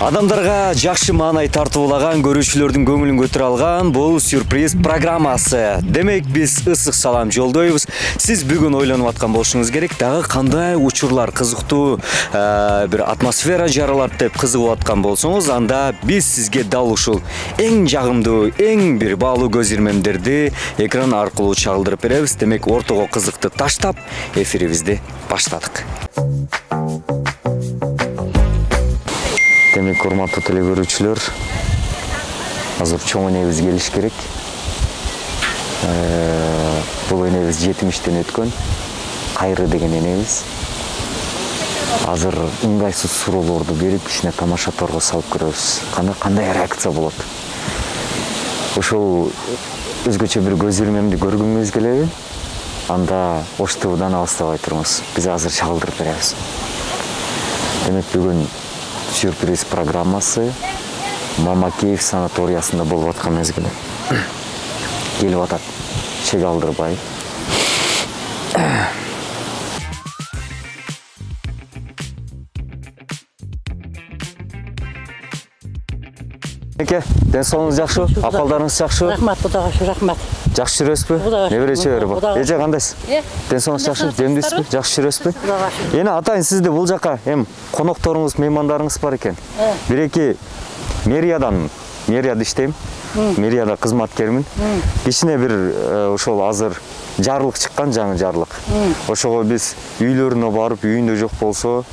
Адамдарга жакшы маанай тартуулаган, көрүүчүлөрдүн көңүлүн көтөрө алган бул сюрприз программасы. Демек биз ысык салам жолдойбуз. Сиз бүгүн ойлонуп аткан болушуңуз керек, дагы кандай учурлар кызыктуу бир атмосфера жаралат деп кызыгып аткан болсоңуз, анда биз сизге дал ушул эң жагымдуу, эң бир баалуу көз ирмемдерди экран аркылуу чагылдырып беребиз. Демек ортого кызыкты таштап, эфирибизди баштадык. Демек, урматтуу телекөрүүчүлөр, азыр чоң энебиз келиш керек. Бул энебиз 70-тен өткөн, Кайры деген энебиз. Азыр ыңгайсыз суроолорду берип, кичине тамашаторго салып көрөбүз. Кандай реакция болот? Ошол өзгөчө бир көз ирмемди көргүңүз келеби? Анда Ош ТВдан алыстабай туруңуз. Биз азыр чагылдырып беребиз. Демек, бүгүн сюрприз программасы Мамакеев санаториясында болуп аткан мезгил. Келип атат. Чек алдырбай. Эке, ден соолугуңуз жакшыбы? Акыбалдарыңыз жакшыбы? Рахмат, Кудайга шүкүр, рахмат. Жакшы жүрөсүзбү? Неберечелер бар. Эже кандайсыз? Ден соолугуңуз жакшыбы? Демдисизби? Жакшы жүрөсүзбү? Кудайга шүкүр. Эне атайын, сизди бул жака конокторуңуз, меймандарыңыз бар экен. Бир-эки мэрияда иштейм. Мэрияда кызматкермин. Кичине бир ошол азыр жарлык чыккан, жаңы жарлык. Ошого биз үйлөрүнө барып, үйүндө жок болсо,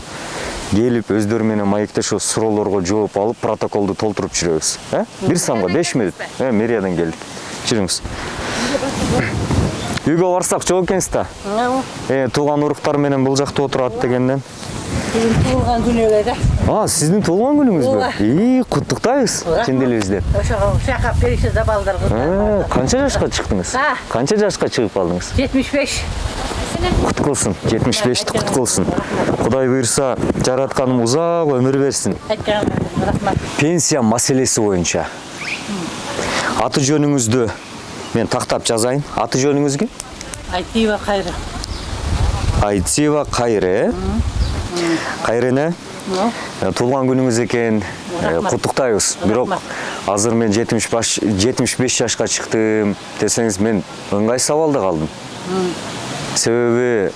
келип өздөрү менен маектешип суроолорго жооп алып, протоколду толтуруп жүрөбүз. Бир самга 5 мүнөт. Мэриядан келдик. Жүрүңүз. Үйгө барсак жок экенсиз да. Туулган уруктар менен бул жакта отурат дегенден. Туулган күнүгө да. Сиздин туулган күнүңүзбү? Куттуктайбыз чын элибизден. Ошого шакап бериши да балдарга. Канча жашка чыктыңыз? Канча жашка чыгып алдыңыз? 75. Кут кылсын, 75-ти кут кылсын. Кудай буйрса, жаратканым узак өмүр берсин. Рахмат. Пенсия маселеси боюнча. Аты жөнүңүздү мен тактап жазайын. Аты жөнүңүз ким? Айтиева Кайры. Айтиева Кайры. Кайрыны туулган күнүңүз экен. Куттуктайбыз. Бирок азыр мен 75 жашка чыктым десеңиз, мен ыңгайсыз абалда калдым. Себеби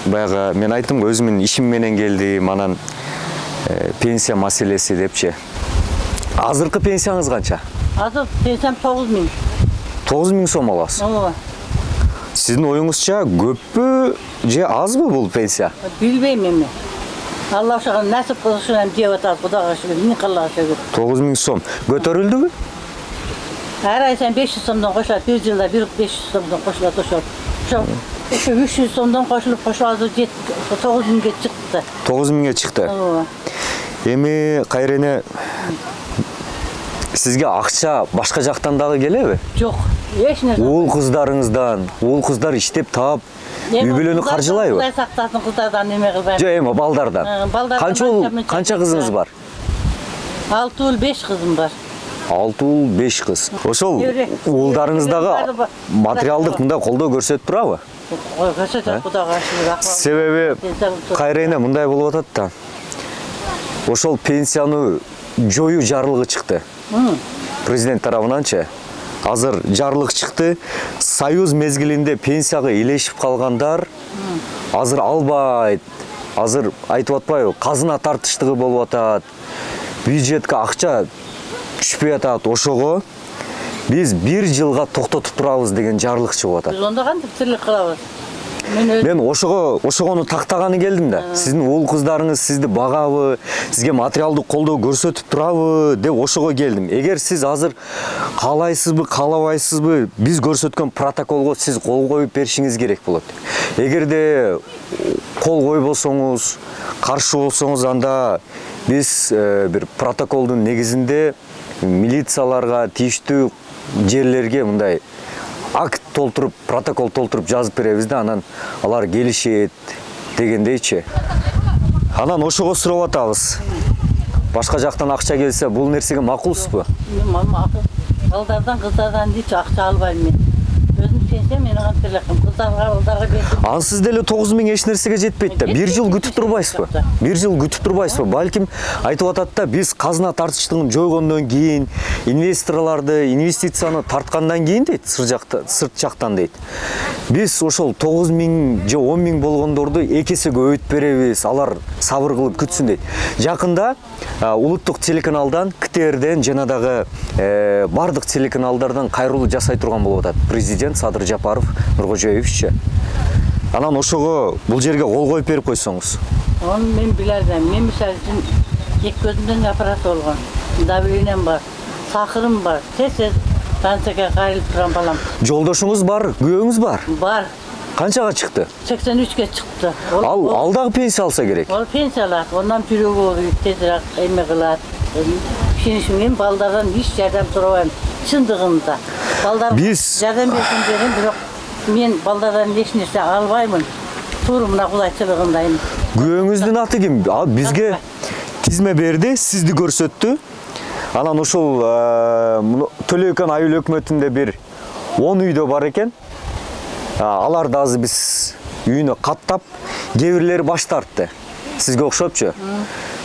баягы мен айттым го, өзүмдүн ишим менен келдим, анан пенсия маселеси депчи. Азыркы пенсияңыз канча? Азыр пенсиям 9000. 9000 сом аласыз. Ооба. Сиздин оюңузча көппү же азбы бул пенсия? Билбейм эми. Алла ошого насип кылышын деп атат, Кудайга шүгүр, миң кыллага шүгүр. 9000 сом. Көтөрүлдүбү? Ар ай сайын 500 сомдон кошулат, бир жылда 500 сомдон кошулат ошол. Ошо 300 сомдон кошулуп азыр 9000ге чыкты. 9000ге чыкты. Ооба. Эми Кайрене, сизге акча башка жактан дагы келеби? Жок. Эч нерсе. Уул кыздар иштеп таап, үй бүлөнү каржылайбы? Кудай сактасын, кыздардан неме кылбайм. Жок, эми балдардан. Канча кызыңыз бар? 6 уул, 5 кызым бар. 6 уул, 5 кыз. Ошол уулдарыңыздагы материалдык мындай колдоо көрсөтүп турабы? Көрсөтөт, Кудайга шүгүр. Себеби Кайрене мындай болуп атат да. Ошол пенсияны жоюу жарлыгы чыкты. Президент тарабынанчы. Азыр жарлык чыкты. Союз мезгилинде пенсияга илешип калгандар азыр албайт. Азыр айтып атпайбы, казына тартыштыгы болуп атат. Бюджетке акча түшпөй атат. Ошого биз 1 жылга токтотуп турабыз деген жарлык чыгып атат. Биз онда кантип тирлик кылабыз? Мен ошогону тактаганы келдим да. Сиздин уул кыздарыңыз сизди багабы, сизге материалдык колдоо көрсөтүп турабы деп ошого келдим. Эгер сиз азыр каалайсызбы, каалабайсызбы, биз көрсөткөн протоколго сиз кол коюп беришиңиз керек болот. Эгерде кол койбосоңуз, каршы болсоңуз, анда биз бир протоколдун негизинде милицияларга, тийиштүү жерлерге мындай акт толтуруп, протокол толтуруп жазып беребиз да, анан алар келишет дегендейчи. Анан ошого сурап атабыз. Башка жактан акча келсе, бул нерсеге макулсузбу? Макул. Балдардан, кыздардан дейчи акча албайм мен. Өзүм берген, мен антелакым. Кыздарга бердим. Ансыз деле 9 миң эч нерсеге жетпейт да. 1 жыл күтүп турбайсызбы? 1 жыл күтүп турбайсызбы? Балким айтып атат да, биз казына тартыштыгын жойгондон кийин, инвесторларды, инвестицияны тарткандан кийин дейт, сырт жактан дейт. Биз ошол 9 миң же 10 миң болгондорду экесе көбөйт беребиз, алар сабыр кылып күтсүн дейт. Жакында улуттук телеканалдан, КТРден жана дагы бардык телеканалдардан кайрылуу жасай турган болуп атат президент Садыр Жапаров Нуркожоевиччи. Анан ошого бул жерге кол коюп берип койсоңуз. Onu men bilerdim. Men misal üçün ilk gözümden operasyon olgan. Davulinem var, sakırım var. Tez tansiyaga qayrilip turan balam. Жолдошуңуз бар, күйөөңүз бар. Var. Канчага чыкты? 83'e çıktı. Ал дагы пенсия алса керек. Ol pensiyalar. Ondan жүрөгү oluyor. Tezrak emek kılar. Şimdi men baldardan hiç yardım sorabayım. Çındığında. Baldar yardım bersin derim. Bирок men baldardan hiç nerse albayмын. Турумна кулайчылыгындайм. Күйөөңүздүн аты ким? Бизге тизме берди, сизди көрсөттү. Анан ошол Төлөйкөн айыл өкмөтүндө бир 10 үйдө бар экен. Аларды азыр биз үйүнө каттап, кээ бирлери баш тартты. Сизге окшопчу.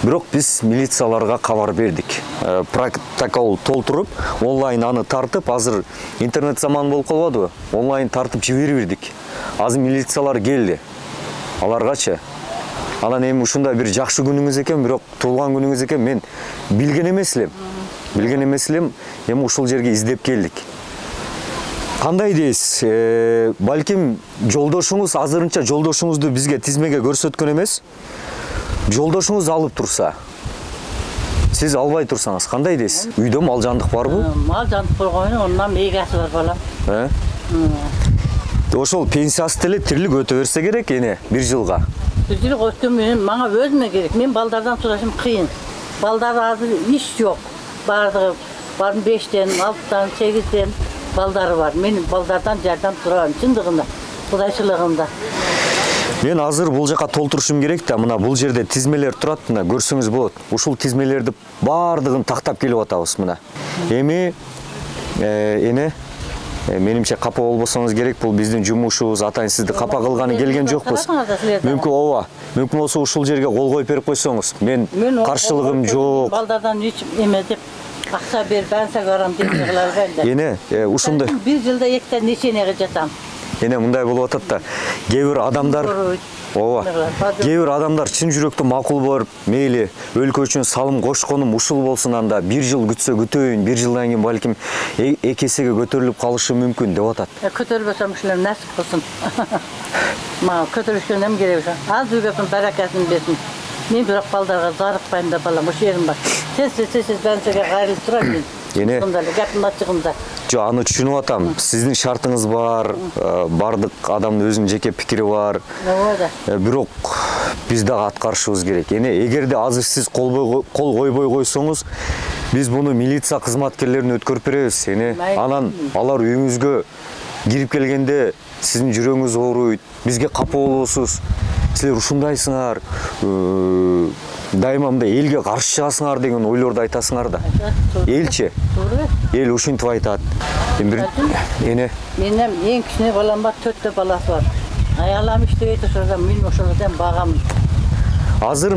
Бирок биз милицияларга кабар бердик. Протокол толтуруп, онлайн аны тартып, азыр интернет заман болуп калбадыбы? Онлайн тартып жибердик. Азыр милициялар келди. Аларгачы. Анан эми ушундай бир жакшы күнүңүз экен, бирок туулган күнүңүз экен, мен билген эмес элем. Эми ушул жерге издеп келдик. Кандай дейсиз? Балким жолдошуңуз азырынча жолдошуңузду бизге тизмеге көрсөткөн эмес. Жолдошуңуз алып турса, сиз албай турсаңыз кандай дейсиз? Үйдө мал жандык барбы? Мал жандык болгону, ондан мейгасы бар балам. Ошол пенсиясы деле тирлик өтө берсе керек эне 1 жылга. 1 жыл өттүм, мен мага өзүмө керек. Мен балдардан сурашым кыйын. Балдар азыр иш жок. Бардыгы 5тен, 6тан, 8тен балдары бар. Мен балдардан жардам сурайм, чындыгында, кудайчылыгында. Мен азыр бул жака толтурушум керек да, мына бул жерде тизмелер турат, мына көрсөңүз болот. Ушул тизмелерди бардыгын тактап келип атабыз мына. Эми эне менимче капа болбосоңуз керек, бул биздин жумушубуз, атайын сизди капа кылганы келген жокпуз. Мүмкүн ооба, мүмкүн болсо ушул жерге кол коюп берип койсоңуз. Мен каршылыгым жок. Балдардан үч эме деп акча бер, бенса барам деп кыларбайм да. Эне ушундай 1 жылда эктен неченеге жатам. Эне мындай болуп атат да. Кээ бир адамдар ооба. Кээ бир адамдар чын жүрөктөн макул болуп, мейли өлкө үчүн салым кошконум ушул болсун, анда 1 жыл күтсө күтөйүн, 1 жылдан кийин балким экесеге көтөрүлүп калышы мүмкүн деп атат. Көтөрбөсөм ушулар насип кылсын. Мага көтөрүшкөн эм керек ошо. Аз үйгөсүн баракасын берсин. Мен бирок балдарга зарыкпайм да балам, ошо жерим бар. Тез бенсеге кайрылып турам мен. Эне гапым ачыгында. Жо, аны түшүнүп атам. Сиздин шартыңыз бар, бардык адамдын өзүнүн жеке пикири бар. Бирок биз дагы аткарышыбыз керек. Эне эгерде азыр сиз кол койбой койсоңуз, биз муну милиция кызматкерлерине өткөрүп беребиз. Эне анан алар үйүңүзгө кирип келгенде сиздин жүрөгүңүз ооруйт, бизге капа болосуз. Силер ушундайсыңар, дайыма мындай элге каршы чыгасыңар деген ойлорду айтасыңар да. Элчи? Эл ушинтип айтат. Эне менин эң кичине балам бар, 4 баласы бар. Аялам иштебейт, ошодан мен ошолордон багам. Азыр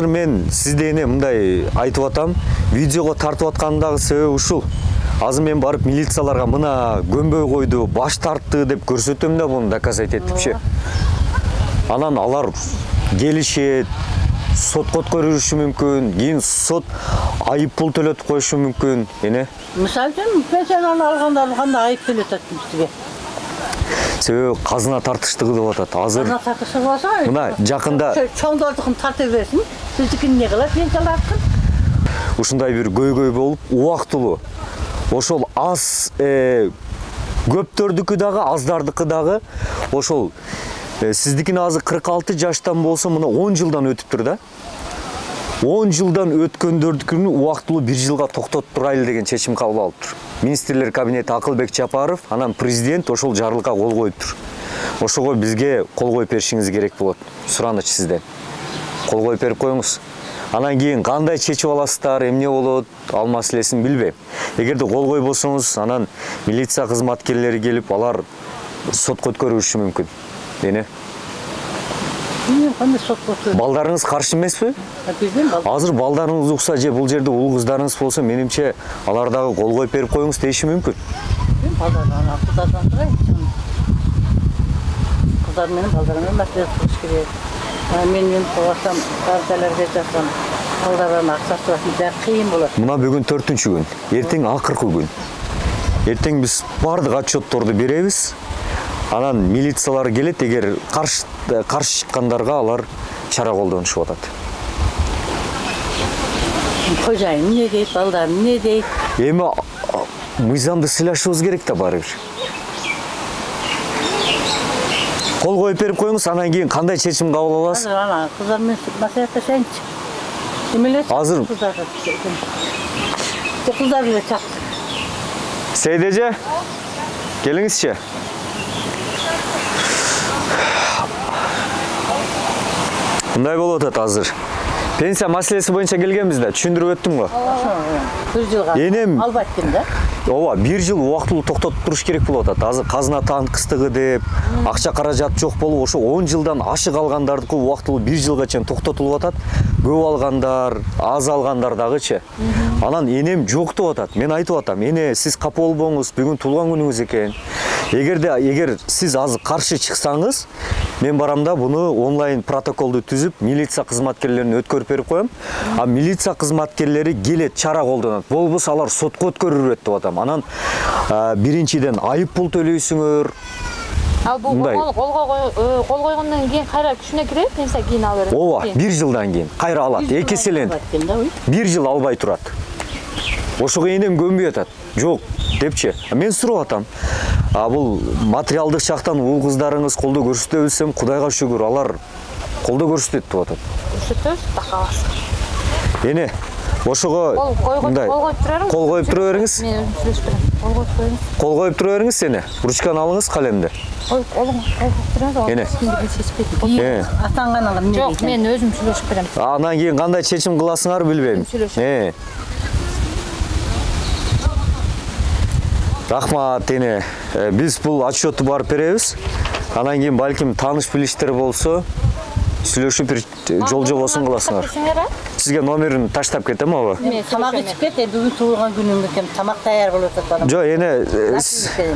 мен сизде эне мындай айтып атам, видеого тартып аткандагы себеби ушул. Азыр мен барып милицияларга мына көмбөй койду, баш тартты деп көрсөтөм да, буну доказать этипчи. Анан алар келишет, сотко өткөрүлүшү мүмкүн, кийин сот айып пул төлөтүп коюшу мүмкүн, эне. Мисалы үчүн пенсияны алгандар кандай айып төлөтөт бизге? Себеби казына тартыштыгы деп атат. Азыр казына тартыштыгы болсо, мына жакында чоңдордукун тартып берсин, биздикин эмне кылат, пенсиялардыкын? Ушундай бир көйгөй болуп, убактылуу. Ошол аз көптөрдүкү дагы, аздардыкы дагы ошол сиздикин азыр 46 жаштан болсо, мына 10 жылдан өтүптүр да. 10 жылдан өткөндөрдүкүн убактылуу 1 жылга токтотуп турайлы деген чечим кабыл алыптыр. Министрлер кабинети Акылбек Жапаров, анан президент ошол жарлыкка кол коюптур. Ошого бизге кол коюп беришиңиз керек болот. Сураныч сизден. Кол коюп берип коюңуз. Анан кийин кандай чечип аласыздар, эмне болот, ал маселесин билбейм. Эгерде кол койбосоңуз, анан милиция кызматкерлери келип, алар сотко өткөрүшү мүмкүн. Эне? Мен кандай сотко өткөрүп? Балдарыңыз каршы эмеспи? Билбейм, Азыр балдарыңыз укса же бул жерде уул кыздарыңыз болсо, менимче алар дагы кол коюп берип коюңуз дейиши мүмкүн. Кыздардан турайт. Кыздар менен балдарыммен маселе кылыш керек. Мен коасам, партияларга жатсам, балдардан акча сурашым да кыйын болот. Мына бүгүн 4-күн, эртең акыркы күн. Эртең биз бардык отчетторду беребиз. Анан милициялар келет, эгер каршы чыккандарга алар чара колдонушуп атат. Кожайын эмне дейт, балдар эмне дейт? Эми мыйзамды сыйлашыбыз керек да баары бир. Кол коюп берип коюңуз, анан кийин кандай чечим кабыл аласыз? Азыр ана кыздар менен маселелешейинчи. Эмеле? Азыр кыздар эле чакты. Сейдеже, келиңизчи. Мындай болуп атат азыр. Пенсия маселеси боюнча келгенбиз да, түшүндүрүп өттүм го. Бир жылга Энем албайт экен да. Ооба, 1 жыл убактылуу токтотуп туруш керек болуп атат. Азыр казына танкыстыгы деп, акча каражат жок болуп, ошо 10 жылдан ашык алгандардыкы убактылуу 1 жылга чейин токтотулуп атат. Көп алгандар, аз алгандар дагычы. Анан энем жок деп атат. Мен айтып атам, эне сиз капа болбоңуз, бүгүн туулган күнүңүз экен. Эгер сиз азыр каршы чыксаңыз, мен барам да буну онлайн протоколду түзүп, милиция кызматкерлерине өткөрүп берип коем. А милиция кызматкерлери келет, чара колдонот. Болбосо алар сотко өткөрүлөт деп атам. Анан биринчиден айып пул төлөйсүңөр. Ал бул кол койгондон кийин кайра күчүнө кирет, пенсия кийин алып берет. Ооба, 1 жылдан кийин кайра алат, эки эселенет. 1 жыл албай турат. Ошого энем көнбөй атат. Жок депчи. Мен сурап атам. Бул материалдык жактан уул кыздарыңыз колдоо көрсөтө билсем, Кудайга шүгүр, алар колдоо көрсөтөт деп атат. Көрсөтөбүз, такабыз. Эне, ошого мындай кол коюп тура бериңиз. Мен өзүм сүйлөшүп берем. Кол коюп тура бериңиз эне. Ручканы алыңыз, калемди. Эне. Атанганга эмне? Жок, мен өзүм сүйлөшүп берем. Анан кийин кандай чечим кыласыңар билбейм. Рахмат эне. Биз бул отчетту барып беребиз. Анан кийин балким тааныш билиштер болсо, сүйлөшүп бир жол жобосун кыласыңар. Сизге номерин таштап кетем аба. Тамак ичип кет, бүгүн туулган күнүм экен. Тамак даяр болуп атат. Жок, эне,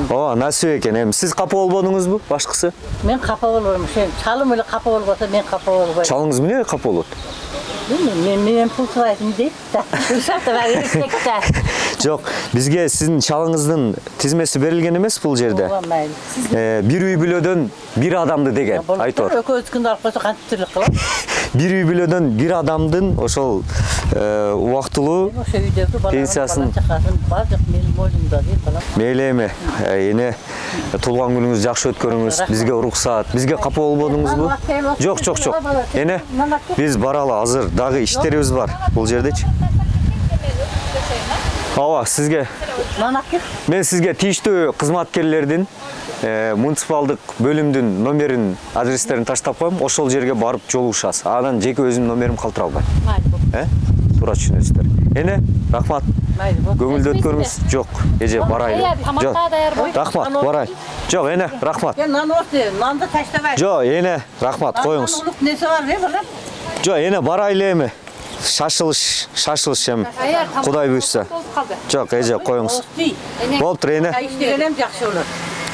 ооба, насип экен. Эми сиз капа болбодуңузбу, башкысы? Мен капа болбойм. Чалым эле капа болбосо, мен капа болбойм. Чалыңыз эмне капа болот? Мен пул сурайсың дейт да. Жок, бизге сиздин чалыңыздын тизмеси берилген эмес бул жерде. Бир үй бүлөдөн бир адамды деген айтор. Экөөбүз алып койсо кантип тирлик кылат? Бир үй бүлөдөн бир адамдын ошол убактылуу пенсиясын бардык менин моюнумда дейт балам. Мейли эми, эне туулган күнүңүз жакшы өткөрүңүз, бизге уруксаат. Бизге капа болбодуңузбу? Жок. Эне, биз баралы, азыр дагы иштерибиз бар бул жердечи. Ооба, сизге. Мен сизге тийиштүү кызматкерлердин муниципалдык бөлүмдүн номерин, адрестерин таштап коем. Ошол жерге барып жолугушасыз. Анан жеке өзүмдүн номерим калтыра албайм. Туура түшүнөсүздөр. Эне, рахмат. Көңүлдүү өткөрүңүз. Жок, эже барайлы. Рахмат, барайлы. Жок, эне, рахмат. Нанды таштабай. Жок, эне, рахмат, коюңуз. Несе бар, балам? Жок, эне, барайлы эми. Шашылыш эми. Кудай буйрса. Жок, эже, коюңуз. Болуптур, эне. Иштегенем жакшы болот.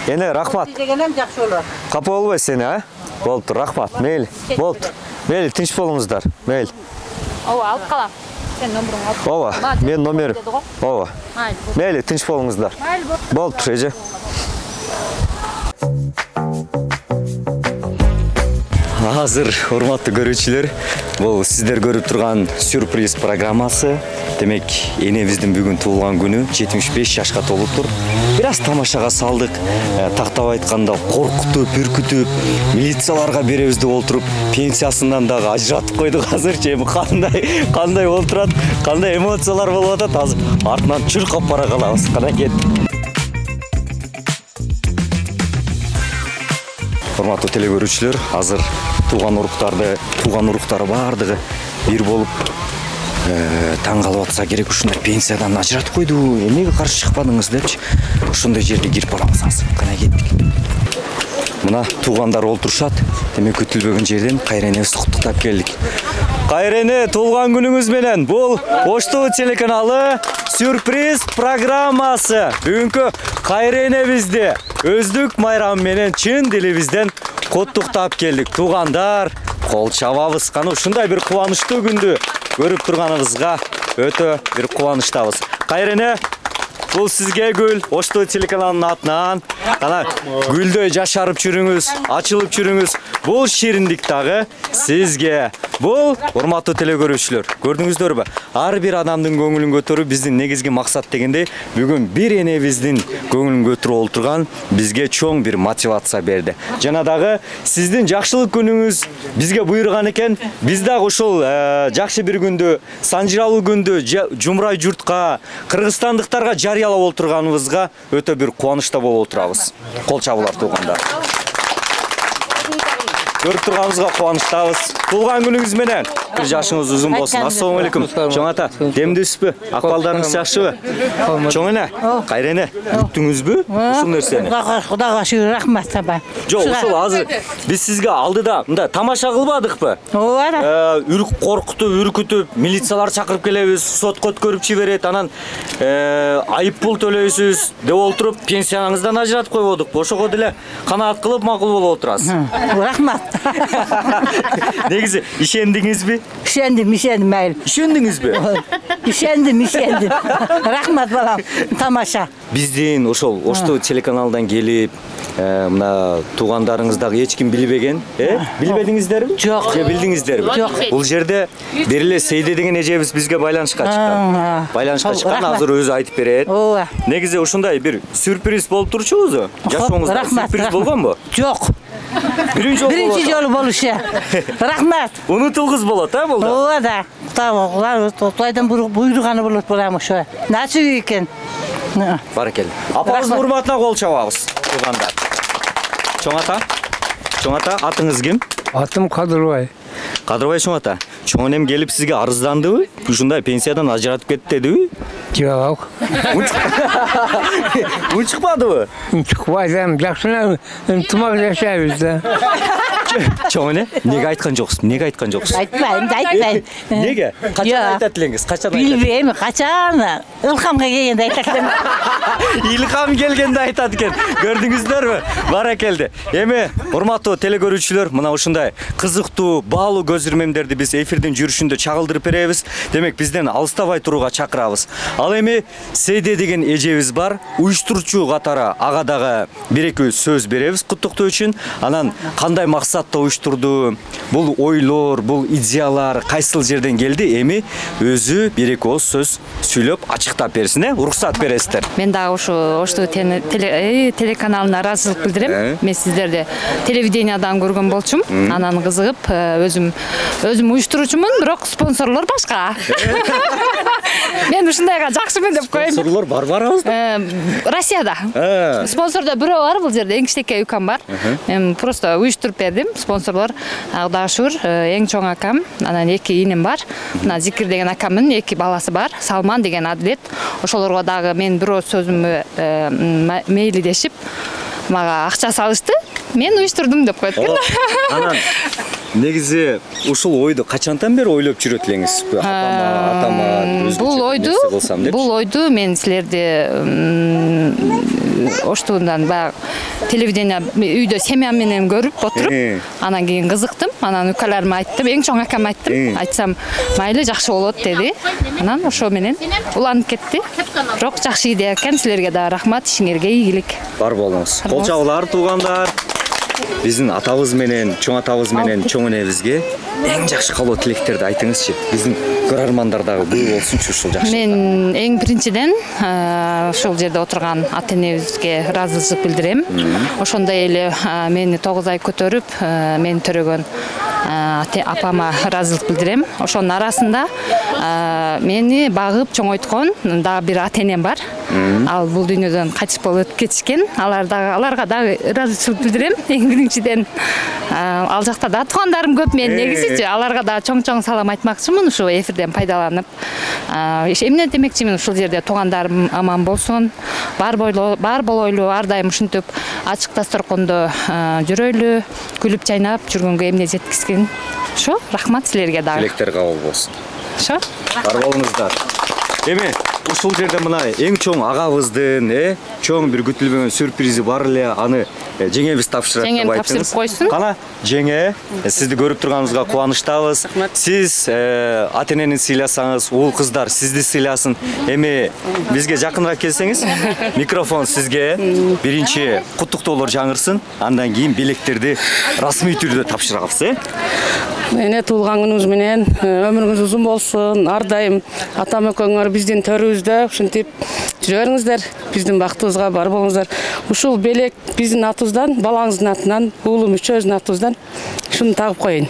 Эне, рахмат. Иштегенем жакшы болот. Капа болбойсуз эне, а? Болуптур, рахмат. Мейли. Болуптур. Мейли, тынч болуңуздар. Мейли. Ооба, алып калам. Сен номериңди алып. Ооба, менин номерим. Ооба. Мейли, тынч болуңуздар. Болуптур, эже. Азыр, урматтуу көрүүчүлөр, бул сиздер көрүп турган сюрприз программасы. Демек, энебиздин бүгүн туулган күнү 75 жашка толуптур. Бир аз тамашага салдык, тактап айтканда коркутуп, үркүтүп, милицияларга беребиз деп олтуруп, пенсиясынан дагы ажыратып койдук. Азырчы эми кандай болуп турат, кандай эмоциялар болуп атат, азыр артынан чуркап бара калабыз. Кана кет. Урматтуу теле көрүүчүлөр, азыр туулган уруктары бардыгы бир болуп таң калып атса керек, ушундай пенсиядан ажыратып койду, эмнеге каршы чыкпадыңыз депчи. Ошондой жерге кирип барабыз азыр. Кана кеттик. Мына туугандар олтурушат. Демек күтүлбөгөн жерден кайренебиз куттуктап келдик. Кайрене, туулган күнүңүз менен. Бул Ош ТВ телеканалы сюрприз программасы. Бүгүнкү кайренебизди өздүк майрам менен чын дилибизден куттуктап келдик. Туугандар, кол чабабыз. Кана ушундай бир кубанычтуу күндү көрүп турганыбызга өтө бир кубанычтабыз. Кайрене, бул сизге гүл, Ош ТВ телеканалынын атынан. Кана гүлдөй жашарып жүрүңүз, ачылып жүрүңүз. Бул шириндик дагы сизге. Бул урматтуу телекөрүүчүлөр, көрдүңүздөрбү? Ар бир адамдын көңүлүн көтөрүү биздин негизги максат дегенде, бүгүн бир энебиздин көңүлүн көтөрүп олтурган бизге чоң бир мотивация берди. Жана дагы сиздин жакшылык күнүңүз бизге буйруган экен. Биз дагы ошол жакшы бир күндү, санжыралуу күндү жумрай журтка, кыргызстандыктарга жарыялап олтурганыбызга өтө бир кубанычта болуп отурабыз. Кол чабуулар туугандар. Көрүп турганыбызга кубанычтабыз. Туулган күнүңүз менен. Бир жашыңыз узун болсун. Ассалам алейкум. Чоң ата, демдүсүзбү? Акыбалдарыңыз жакшыбы? Чоң эне, кайрене, күттүңүзбү ушул нерсени? Кудайга шүгүр, рахмат таба. Жок, ошол азыр биз сизге алдыда мындай тамаша кылбадыкпы? Ооба. Коркутуп, үркүтүп, милициялар чакырып келебиз, сотко өткөрүп жиберет, анан айып пул төлөйсүз деп олтуруп, пенсияңыздан ажыратып койбодукпу? Ошого деле канаат кылып макул болуп отурасыз. Рахмат. Негизи ишендиңизби? Ишендим, майыл. Ишендиңизби? Ишендим. Рахмат балам, тамаша. Биздин ошол Ош ТВ телеканалдан келип, мына туугандарыңыз дагы эч ким билбеген, билбедиңиздерби? Жок. Же билдиңиздерби? Жок. Бул жерде бериле Сейде деген эжебиз бизге байланышка чыккан. Байланышка чыккан, азыр өзү айтып берет. Ооба. Негизи ушундай бир сюрприз болуп турчубузбу? Жашооңузда сюрприз болгонбу? Жок. Биринчи жолу болушу. Рахмат. Унутулгуз болот, бул да? Ооба да. Кудайдан буйруганы болот балам ошо. Насип экен. Баракелде. Апабыздын урматына кол чабабыз, туугандар. Чоң ата, атыңыз ким? Атым Кадырбай. Кадырбай чоң ата, чоң энем келип сизге арыздандыбы? Ушундай пенсиядан ажыратып кетти дедиби? Жок. Унчукпадыбы? Чыкпайсам, жакшына ынтымак жашайбыз да. Чоң эне, неге айткан жоксуз? Айтпайм. Неге? Качан айтат элеңиз? Билбейм, качан ылкамга келгенде айтат элем. Илхам келгенде айтат экен. Көрдүңүздөрбү? Баракелде. Эми урматтуу телекөрүүчүлөр, мына ушундай кызыктуу, баалуу көз ирмемдерди биз эфирдин жүрүшүндө чагылдырып беребиз. Демек бизден алыстабай турууга чакырабыз. Ал эми Сейде деген эжебиз бар. Уюштуруучу катары ага дагы бир-эки сөз беребиз куттуктоо үчүн. Анан кандай максатта уюштурду? Бул ойлор, бул идеялар кайсыл жерден келди? Эми өзү бир-эки ооз сөз сүйлөп ачыктап берсин, уруксат бересиздер. Мен дагы ушу Ош ТВ телеканалына ыраазычылык билдирем. Мен сиздерди телевидениядан көргөн болчумун. Анан кызыгып, өзүм уюштуруучумун, бирок спонсорлор башка. Мен ушундайга жакшымын деп коем. Спонсорлор барбарабыз. Россияда. Спонсордо бирөө бар, бул жерде эң кичинекей укам бар. Мен просто уюштуруп бердим. Спонсорлор Кудайга шүгүр, эң чоң акам, анан 2 иним бар. Мына Зикир деген акамдын 2 баласы бар. Салман деген Адилет. Ошолорго дагы мен бирөө сөзүмө мейлидешип, мага акча салышты. Мен уюштурдум деп коет экен. Анан негизи ушул ойду качантан бери ойлоп жүрөт элеңиз? Атама Бул ойду мен силерди Ош ТВдан баягы телевидение үйдө семьям менен көрүп отуруп, анан кийин кызыктым. Анан укаларыма айттым, эң чоң акам айттым. Айтсам, майлы жакшы болот деди. Анан ошо менен уланып кетти. Бирок жакшы идея экен, силерге да рахмат, ишиңерге ийгилик. Бар болуңуз. Кол чабуулар туугандар. Биздин атабыз менен, чоң атабыз менен чоң энебизге эң жакшы каалоо тилектерди айтыңызчы. Биздин көрөрмандар дагы бүй болсунчу ушул жакшы. Мен эң биринчиден ошол жерде отурган ата энебизге ыраазычылык билдирем. Ошондой эле мени 9 ай көтөрүп, мени төрөгөн апама ыраазычылык билдирем. Ошонун арасында мени багып чоңойткон дагы бир ата энем бар. Ал бул дүйнөдөн кайтыш болуп өтүп кетишкен. Аларга дагы ыраазычылык билдирем. Эң биринчиден ал жакта да туугандарым көп мен негизичи. Аларга да чоң салам айтмакчымын ушу эфирден пайдаланып. Эмне демекчимин ушул жерде туугандарым аман болсун. Бар болойлу ар дайым ушинтип ачык дасторкондо жүрөйлү, күлүп жайнап жүргөнгө эмне жеткизген. Ошо, рахмат силерге дагы. Тилектер кабыл болсун. Ошо. Бар болуңуздар. Эми ушул жерде мына эң чоң агабыздын, чоң бир күтүлбөгөн сюрпризи бар эле, аны жеңебиз тапшырат деп Жеңем айттыңыз. тапшырып койсун. Кана, жеңе, сизди көрүп турганыбызга кубанычтабыз. Сиз ата-энени сыйласаңыз, уул кыздар сизди сыйласын. Эми бизге жакыныраак келсеңиз, микрофон сизге биринчи куттуктоолор жаңырсын, андан кийин белектерди расмий түрдө тапшырабыз, Эне туулган күнүңүз менен өмүрүңүз узун болсун. Ар дайым атам экөөңөр биздин төрүбүздө ушинтип жүрө бериңиздер. Биздин бактыбызга бар болуңуздар. Ушул белек биздин атыбыздан, балаңыздын атынан, уулум үчөөбүздүн атыбыздан ушуну тагып коеюн.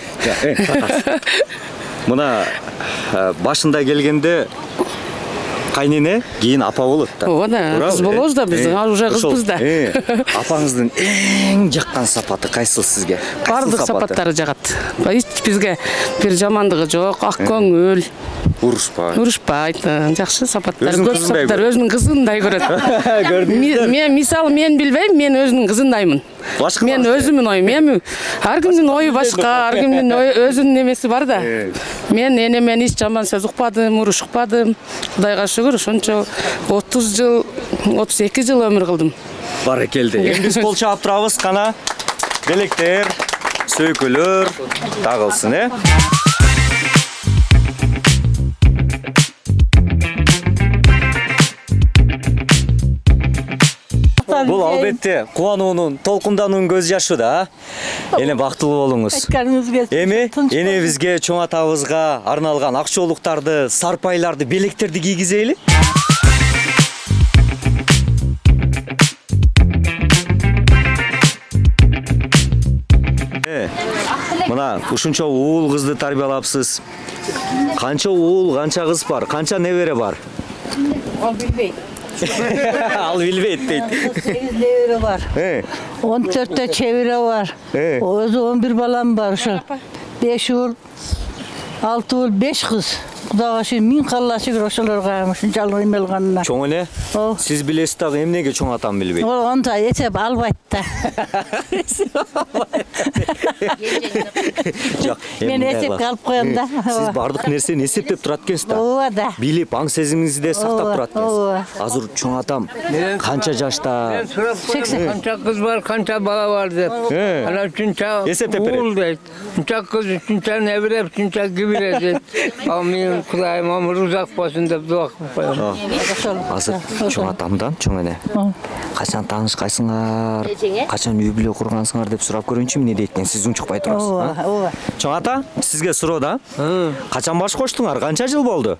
Мына башында келгенде кайнене, кийин апа болот да. Ооба да, кыз болобуз да биз, уже кызбыз да. Апаңыздын эң жаккан сапаты кайсыл сизге? Бардык сапаттары жагат. Эч бизге бир жамандыгы жок, ак көңүл. Урушпайт. Жакшы сапаттар, көп сапаттар өзүнүн кызындай көрөт. Көрдүңүздөр? Мен мисалы мен билбейм, мен өзүнүн кызындаймын. Мен өзүмүн оюм, мен ар кимдин ою башка, ар кимдин өзүнүн эмеси бар да. Мен энемен эч жаман сөз укпадым, урушпадым. Кудайга шүгүр, ошончо 30 жыл, 32 жыл өмүр кылдым. Баракелде. Эми биз кол чаап турабыз, кана белектер, сөйкөлөр тагылсын, Бул албетте кубануунун, толкундануунун көз жашы да. Эне бактылуу болуңуз. Эми энебизге, чоң атабызга арналган акчолуктарды, сарпайларды, белектерди кийгизели. Мына ушунча уул кызды тарбиялапсыз. Канча уул, канча кыз бар, канча небере бар? Ал билбейт. Ал билбейт дейт. 8 небере бар. 14 чебере бар. Өзү 11 балам бар ошо. 5 уул, 6 уул, 5 кыз. Кудайга шүгүр, миң калла шүгүр ошолорго ушунчалык эмелганына. Чоң эне? Сиз билесиз дагы эмнеге чоң атам билбейт? Ол онда эсеп албайт да. Жок, Мен эсепке алып коем да. Сиз бардык нерсени эсептеп турат экенсиз да. Ооба да. Билип, аң сезимиңизди сактап турат экенсиз. Азыр чоң атам канча жашта? 80. Канча кыз бар, канча бала бар деп. Ана үчүнчө уул дейт. Үчүнчө кыз, үчүнчө небере, үчүнчө кибире дейт. Амин Кудайым өмүрү узак болсун деп дуа кылып коем. Азыр чоң атамдан, чоң эне. Качан таанышкайсыңар? Качан үй бүлө кургансыңар деп сурап көрөйүнчү, эмне дейт экен? Сиз унчукпай турасыз. Ооба. Чоң ата, сизге суроо да. Качан баш коштуңар? Канча жыл болду?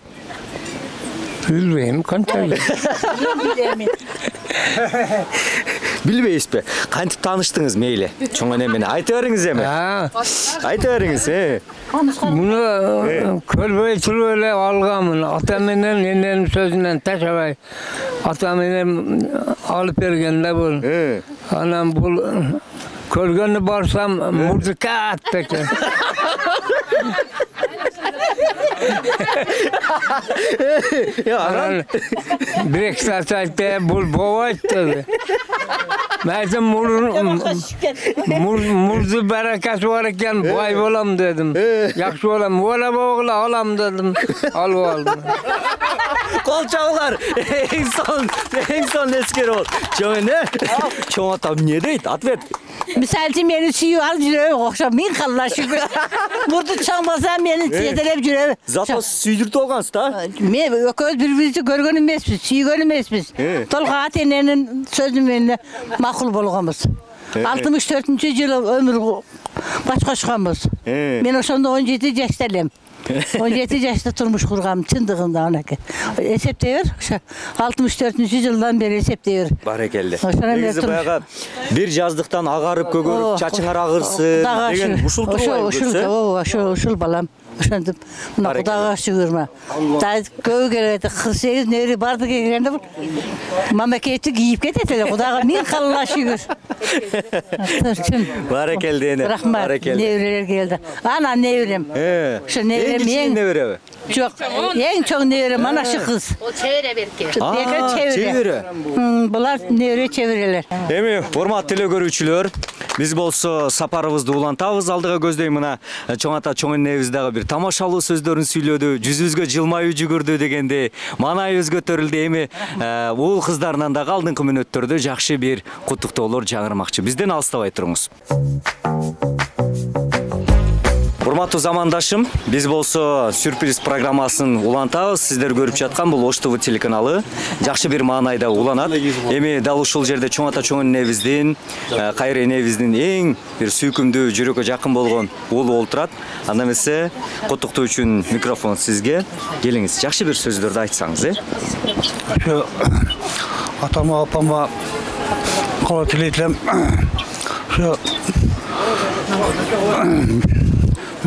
Билбейм, канча жыл. Билбейсизби? Кантип тааныштыңыз мейли? Чоң эне менен айта бериңиз эми. Айта бериңиз, Муну көрбөй туруп эле алганмын. Ата менен эненин сөзүнөн ташабай. Ата менен алып берген да бул. Анан бул көргөнү барсам музыкат экен. Бирек саат айтты, бул болбойт dedi. Мен мурду баракасы бар экен, бай болам дедим. Жакшы болам, ола богула алам дедим. Алып алдым. Кол чабуулар. Эң son эскер бол. Чоң эне. Чоң ата эмне дейт? Ответ. Misal için beni suyup al жүрөбү окшоп, миң калла шүгүр. Мурду чаңбаса мени жетелеп жүрөбү. Зато сүйдүртүп алгансыз да? Мен экөөбүз бири-бирибизди көргөн эмеспиз, сүйгөн эмеспиз. Толук ата-эненин сөзү менен макул болгонбуз. 64-жылы өмүр баш кошконбуз. Мен ошондо 17 жашта элем. 17 жашта турмуш кургам, чындыгында анакей. Эсептей бер, ошо 64-жылдан бери эсептей бер. Баракелде. Негизи баягы бир жаздыктан агарып көгөрүп, чачыңар агырсын деген ушул турбайбы? Ошол балам. Ошентип мына Кудайга шүгүр. Да көй келет 48 нери барды келгенде бул мамакетти кийип кетет эле. Кудайга миң калла шүгүр. Баракелде эне. Рахмат. Неберелер келди. Ана неберем. Ошо неберем Эң небереби? Жок, эң чоң неберем ана шы кыз. Ол чебере берке. Чебере. Булар небере чеберелер. Эми урматтуу теле көрүүчүлөр, биз болсо сапарыбызды улантабыз. Алдыга көздөй мына чоң ата чоң энебиз дагы бир тамашалуу сөздөрүн сүйлөдү, жүзүбүзгө жылмаюу жүгүрдү дегенде, маанайыбыз көтөрүлдү. Эми уул кыздарынан дагы алдыңкы мүнөттөрдө жакшы бир куттуктоолор жаңырмакчы. Бизден алыстабай туруңуз. Урматтуу замандашым, биз болсо сюрприз программасын улантабыз. Сиздер көрүп жаткан бул Ош ТВ телеканалы жакшы бир маанайда уланат. Эми дал ушул жерде чоң ата чоң энебиздин, кайры энебиздин эң бир сүйкүмдүү, жүрөккө жакын болгон уулу олтурат. Анда эмесе куттуктоо үчүн микрофон сизге. Келиңиз, жакшы бир сөздөрдү айтсаңыз, Ошо атама апама кала тилейтлем. Ошо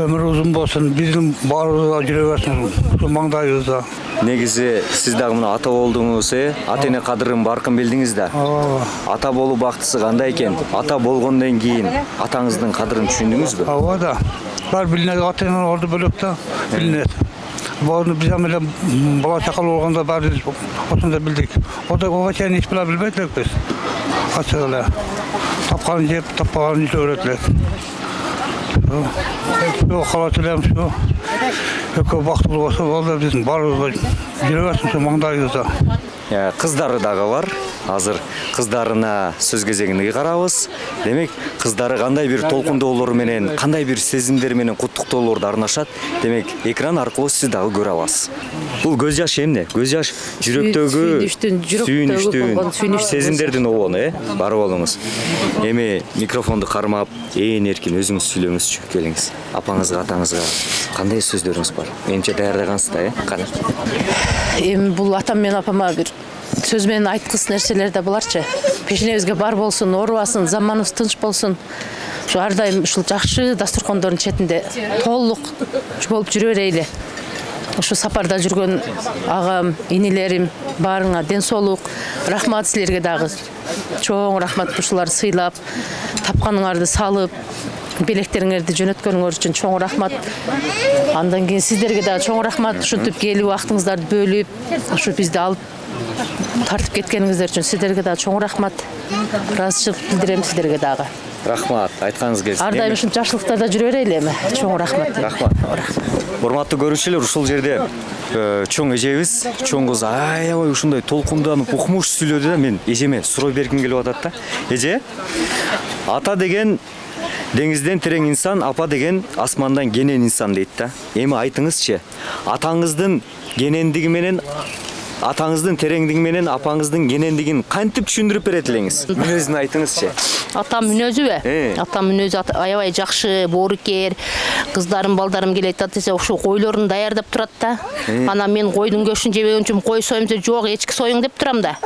өмүр узун болсун, биздин баарыбызга жүрө берсин, ушу маңдайыбызда. Негизи сиз дагы мына ата болдуңуз, ата эне кадырын баркын билдиңиз да. Ата болуу бактысы кандай экен? Ата болгондон кийин атаңыздын кадырын түшүндүңүзбү? Ооба да. Бар билинет, ата эне орду бөлөк да, билинет. Бааны биз менен бала чакал болгондо баары ошондо билдик. Ого чейин эч бала билбейт элекпиз. Ачык эле. Тапканын жеп, таппаганын жүрөт элек. Кала тилем ушу. Экөө бактылуу болсо, болду биздин баарыбызга жүрө берсин ушу маңдайыбызда. Кыздары дагы бар. Азыр кыздарына сөз кезегине карабыз. Демек, кыздары кандай бир толкундоолор менен, кандай бир сезимдер менен куттуктоолорду арнашат. Демек, экран аркылуу сиз дагы көрө аласыз. Бул көз жаш эмне? Көз жаш жүрөктөгү сүйүнүштүн, сезимдердин обону, бар болуңуз. Эми микрофонду кармап, эркин өзүңүз сүйлөңүзчү, келиңиз. Апаңызга, атаңызга кандай сөздөрүңүз бар? Менимче даярдагансыз да, кана. Эми бул атам менен апама бир сөз менен айткыс нерселер да буларчы. Пешенебизге бар болсун, оорубасын, заманыбыз тынч болсун. Ушу ар дайым ушул жакшы дастуркондордун четинде толук болуп жүрө берейли. Ушу сапарда жүргөн агам, инилерим баарыңа ден соолук, рахмат силерге дагы. Чоң рахмат ушуларды сыйлап, тапканыңарды салып, белектериңерди жөнөткөнүңөр үчүн чоң рахмат. Андан кийин сиздерге дагы чоң рахмат. Ушинтип келип убактыңыздарды бөлүп, ушу бизди алып тартып кеткениңиздер үчүн сиздерге дагы чоң рахмат. Ыраазычылык билдирем сиздерге дагы. Рахмат, айтканыңыз келсин. Ар дайым ушунча жакшылыктарда жүрө берейли эми. Чоң рахмат. Рахмат. Урматтуу көрүүчүлөр, ушул жерде чоң эжебиз, чоң кыз аябай ушундай толкунданып, укмуш сүйлөдү да, мен эжеме суроо бергим келип атат да. Эже, ата деген деңизден терең инсан, апа деген асмандан кенен инсан дейт да. Эми айтыңызчы, атаңыздын кенендиги менен атаңыздын тереңдиги менен апаңыздын кенендигин кантип түшүндүрүп берет элеңиз? Мүнөзүн айтыңызчы. Атам мүнөзүбү? Атам мүнөзү аябай жакшы, боорукер. Кыздарым, балдарым келет десе, ошо койлорун даярдап турат да. Анан мен койдун көшүн жебеген үчүн кой союм десе, жок, эчки союң деп турам да.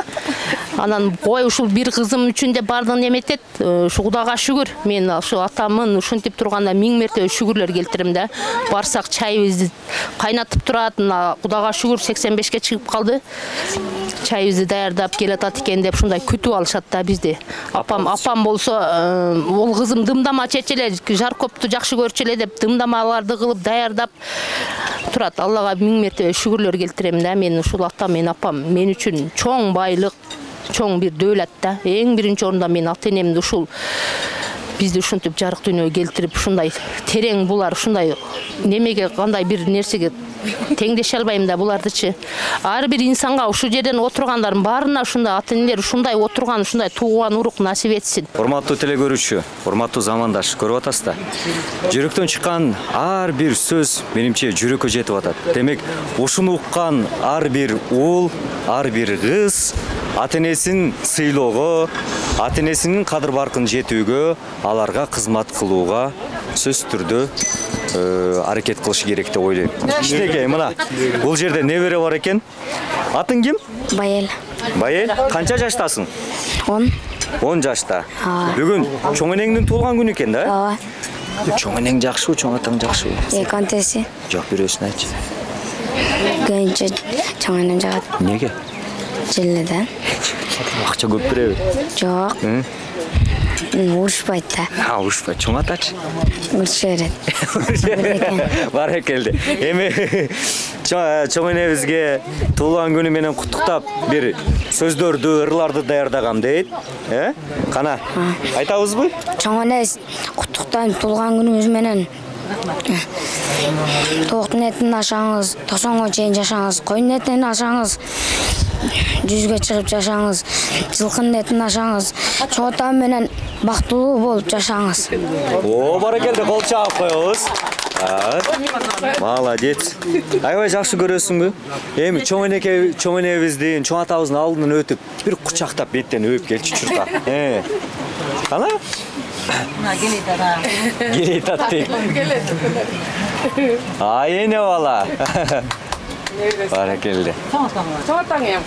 Анан кой ушул бир кызым үчүн деп бардыгын эметет. Ушу Кудайга шүгүр. Мен ушу атамын ушинтип турганда миң мертебе шүгүрлөр келтирем да. Барсак чайыбызды кайнатып турат. Кудайга шүгүр 85ке чыгып калды. Чайыбызды даярдап келатат экен деп ушундай күтүп алышат да бизди. Апам болсо, ол кызым дымдама чечеле, жар көптү жакшы көрчүлө деп дымдамаларды кылып даярдап турат. Аллага миң мертебе шүгүрлөр келтирем да. Мен ушул атам менен апам мен үчүн чоң байлык, чоң бир дөөлөт да. Эң биринчи орунда мен ата энемди ушул бизди ушинтип жарык дүйнөгө келтирип, ушундай терең булар, ушундай немеге кандай бир нерсеге теңдеше албайм да булардычы. Ар бир инсанга ушул жерден отургандардын баарына ушундай ата энелер ушундай отурган, ушундай тууган урук насип этсин. Урматтуу теле көрүүчү, урматтуу замандаш, көрүп атасыз да. Жүрөктөн чыккан ар бир сөз менимче жүрөккө жетип атат. Демек, ушуну уккан ар бир уул, ар бир кыз ата энесин сыйлоого, ата энесинин кадыр баркын жетүүгө, аларга кызмат кылууга сөзсүз түрдө аракет кылыш керек деп ойлойм. Иштеге, мына бул жерде небере бар экен. Атың ким? Байел. Байел, канча жаштасың? 10. 10 жашта. Бүгүн чоң энеңдин туулган күнү экен да? Ооба. Чоң энең жакшыбы, чоң атаң жакшыбы? Контесі. Жок, бирөөсүн айтчы. Көйінше чоң энем жағады. Неге? Жилден. Акча көп береби? Жоқ. Ұрышпайды да. Урушпайт. Чоң атачы? Ұрышы береді. Баракелде. Эми чоң энебизге туулган күнү менен куттуктап бир сөздөрдү, ырларды даярдагам дейт. Кана, айтабызбы? Чоң энес құттықтан туылған күніңіз менен тоқтың етін ашаңыз, 90-ға чейин жашаңыз, қойын етін ашаңыз, 100-ге шығып жашаңыз, жылқының етін ашаңыз, чоңатан менен бактылуу болуп жашаңыз. О, баракелде, кол чаап коебуз. Молодец. Аябай жакшы көрөсүңбү? Эми чоң энебиздин, чоң атабыздын алдынан өтүп, бир кучактап беттен өп келчи чурта. Кана? Келет атты. Эне бала. Баракелде. Чоң атаң ем.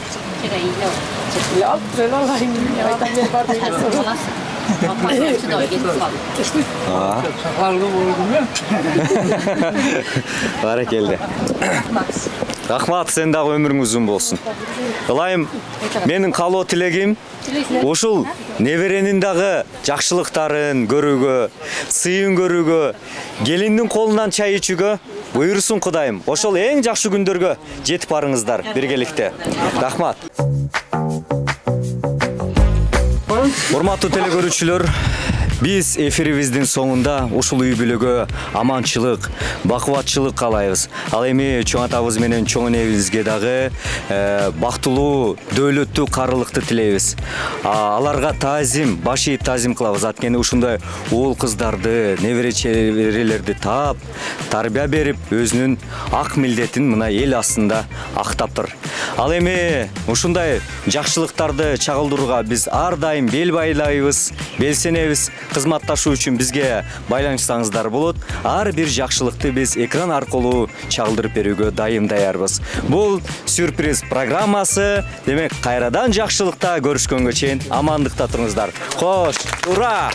Баракелде. Рахмат, сен дагы өмүрүң узун болсун. Ылайым, менин калоо тилегим ушул неберенин дагы жакшылыктарын көрүүгө, сыйын көрүүгө, келиндин колунан чай ичүүгө буйрусун Кудайым. Ошол эң жакшы күндөргө жетип барыңыздар биргеликте. Рахмат. Урматтуу телекөрүүчүлөр, биз эфирибиздин соңунда ушул үй бүлөгө аманчылык, бакубатчылык каалайбыз. Ал эми чоң атабыз менен чоң энебизге дагы бактылуу, дөөлөттүү карылыкты тилейбиз. Аларга таазим, баш ийип таазим кылабыз. Анткени ушундай уул кыздарды, небере чеберелерди таап, тарбия берип, өзүнүн ак милдетин мына эл астында актаптыр. Ал эми ушундай жакшылыктарды чагылдырууга биз ар дайым бел байлайбыз, белсенебиз. Кызматташуу үчүн бизге байланышсаңыздар болот. Ар бир жакшылыкты биз экран аркылуу чагылдырып берүүгө дайым даярбыз. Бул сюрприз программасы. Демек, кайрадан жакшылыкта көрүшкөнгө чейин амандыкта туруңуздар. Кош, ура!